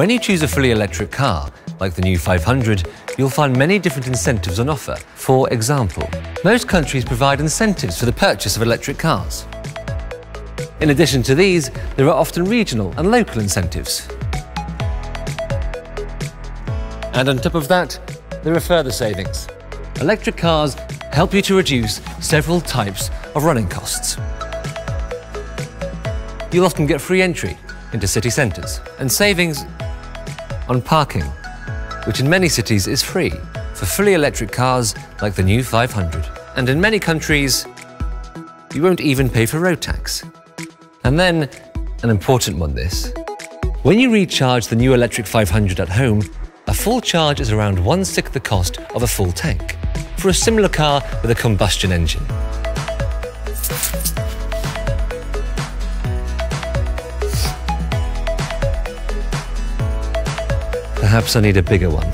When you choose a fully electric car, like the new 500, you'll find many different incentives on offer. For example, most countries provide incentives for the purchase of electric cars. In addition to these, there are often regional and local incentives. And on top of that, there are further savings. Electric cars help you to reduce several types of running costs. You'll often get free entry into city centres and savings on parking, which in many cities is free for fully electric cars like the new 500. And in many countries, you won't even pay for road tax. And then, an important one this. When you recharge the new electric 500 at home, a full charge is around 1/6 the cost of a full tank for a similar car with a combustion engine. Perhaps I need a bigger one.